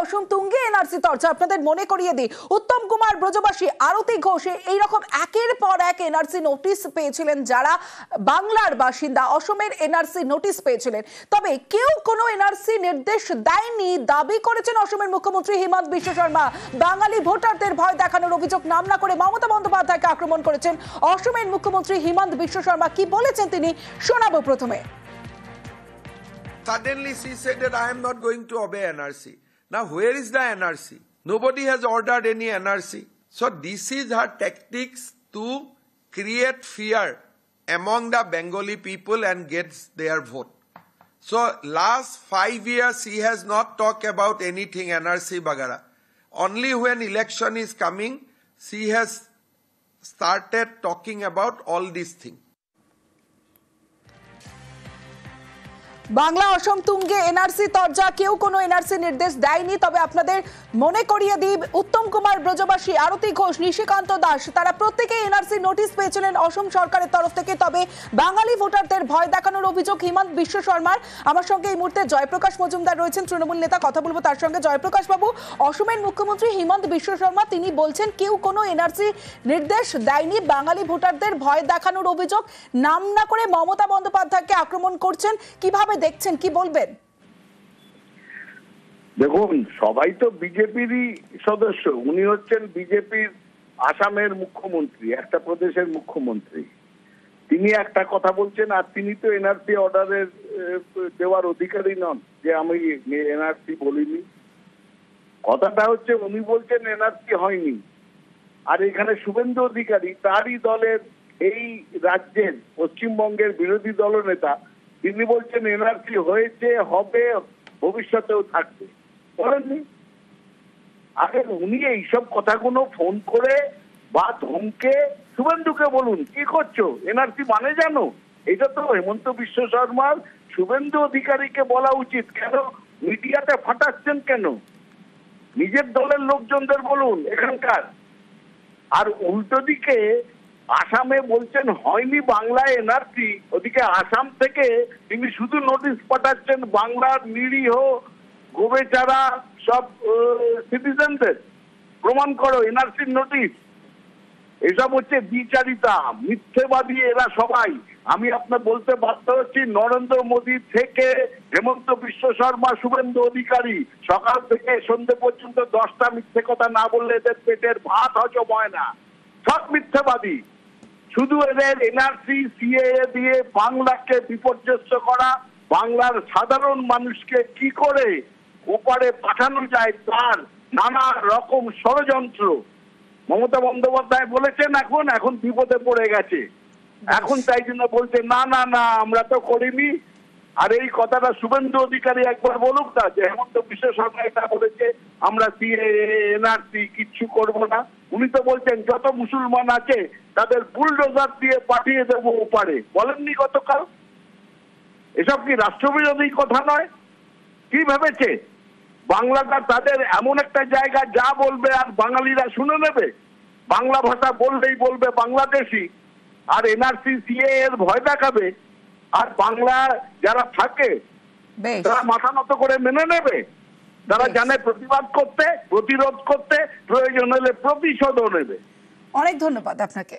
অসম তুঙ্গে এনআরসি চর্চা আপনাদের মনে করিয়ে দিই, উত্তম কুমার ব্রজবাসী, আরতি ঘোষ এইরকম একের পর এক এনআরসি নোটিশ পেয়েছিলেন যারা বাংলার বাসিন্দা, অসমের এনআরসি নোটিশ পেয়েছিলেন। তবে কেউ কোনো এনআরসি নির্দেশ দেয়নি দাবি করেছেন অসমের মুখ্যমন্ত্রী হিমন্ত বিশ্ব শর্মা। বাঙালি ভোটারদের ভয় দেখানোর অভিযোগ নাম না করে মমতা বন্দ্যোপাধ্যায়কে আক্রমণ করেছেন অসমের মুখ্যমন্ত্রী হিমন্ত বিশ্ব শর্মা। কি বলেছেন তিনি শোনাবো প্রথমে। Suddenly she said that I am not going to obey NRC. Now where is the NRC? Nobody has ordered any NRC. So this is her tactics to create fear among the Bengali people and gets their vote. So last 5 years she has not talked about anything NRC bagara. Only when election is coming she has started talking about all these things. Bangla অসম তুঙ্গে NRC তরজা, কেউ কোনো NRC নির্দেশ দেয়নি। তবে আপনাদের মনে করিয়ে দিই, উত্তম কুমার ব্রজবাসী, আরতি ঘোষ, নিশিকান্ত দাস তারা প্রত্যেকেই এনআরসি নোটিশ পেয়েছিলেন অসম সরকারের তরফ থেকে। তবে বাঙালি ভোটারদের ভয় দেখানোর অভিযোগ হিমন্ত বিশ্ব শর্মার। আমার সঙ্গে এই মুহূর্তে জয়প্রকাশ মজুমদার রয়েছেন, তৃণমূল নেতা, কথা বলবো তার সঙ্গে। জয়প্রকাশ বাবু, অসমের মুখ্যমন্ত্রী হিমন্ত বিশ্ব শর্মা তিনি বলছেন কেউ কোনো এনআরসি নির্দেশ দেয়নি, বাঙালি ভোটারদের ভয় দেখানোর অভিযোগ নাম না করে মমতা বন্দ্যোপাধ্যায়কে আক্রমণ করছেন। কিভাবে দেখছেন, কি বলবেন? দেখুন, সবাই তো বিজেপিরই সদস্য। উনি হচ্ছেন বিজেপির আসামের মুখ্যমন্ত্রী, একটা প্রদেশের মুখ্যমন্ত্রী। তিনি একটা কথা বলছেন, আর তিনি তো এনআরসি অর্ডারের দেওয়ার অধিকারী নন যে আমি এনআরসি বলিনি। কথাটা হচ্ছে উনি বলছেন এনআরসি হয়নি, আর এখানে শুভেন্দু অধিকারী তারই দলের এই রাজ্যের পশ্চিমবঙ্গের বিরোধী দলনেতা, তিনি বলছেন এনআরসি হয়েছে, হবে, ভবিষ্যতেও থাকবে। বলেননি? আগে উনি এইসব কথাগুলো ফোন করে বা ধমকে শুভেন্দুকে বলুন, কি করছো, এনআরসি মানে জানো? এটা তো হেমন্ত বিশ্ব শর্মার শুভেন্দু অধিকারীকে বলা উচিত। কেন মিডিয়াতে ফাটাচ্ছেন কেন? নিজের দলের লোকজনদের বলুন এখানকার। আর উল্টো দিকে আসামে বলছেন হয়নি বাংলায় এনআরসি, ওদিকে আসাম থেকে তিনি শুধু নোটিশ পাঠাচ্ছেন বাংলার নিরীহ গোবেচারা সব সিটিজেনদের, প্রমাণ করো এনআরসির নোটিশ। এসব হচ্ছে বিচারিতা, মিথ্যেবাদী এরা সবাই। আমি আপনার বলতে বাধ্য হচ্ছি, নরেন্দ্র মোদী থেকে হেমন্ত বিশ্ব শর্মা, শুভেন্দু অধিকারী সকাল থেকে সন্ধ্যে পর্যন্ত 10টা মিথ্যে কথা না বললে এদের পেটের ভাত হজম হয় না। সব মিথ্যেবাদী। শুধু এদের এনআরসি সিএএ দিয়ে বাংলাকে বিপর্যস্ত করা, বাংলার সাধারণ মানুষকে কি করে ওপারে পাঠানো যায় তার নানা রকম ষড়যন্ত্র। মমতা বন্দ্যোপাধ্যায় বলেছেন এখন বিপদে পড়ে গেছে, এখন তাই জন্য বলছে না না না আমরা তো করিনি। আর এই কথাটা শুভেন্দু অধিকারী একবার বলুক না যে হেমন্ত বিশ্ব শর্মা এটা বলেছে আমরা এনআরসি কিচ্ছু করব না। উনি তো বলছেন যত মুসলমান আছে তাদের বুলডোজার দিয়ে পাঠিয়ে দেবো ওপারে, বলেননি গতকাল? এসব কি রাষ্ট্রবিরোধী কথা নয়? কি ভেবেছে বাংলাটা তাদের এমন একটা জায়গা যা বলবে আর বাঙালিরা শুনে নেবে? বাংলা ভাষা বললেই বলবে বাংলাদেশি, আর এনআরসি সিএ এর ভয় দেখাবে, আর বাংলা যারা থাকে তারা মাথা নত করে মেনে নেবে। তারা জানে প্রতিবাদ করতে, প্রতিরোধ করতে, প্রয়োজন হলে প্রতিশোধও নেবে। অনেক ধন্যবাদ আপনাকে।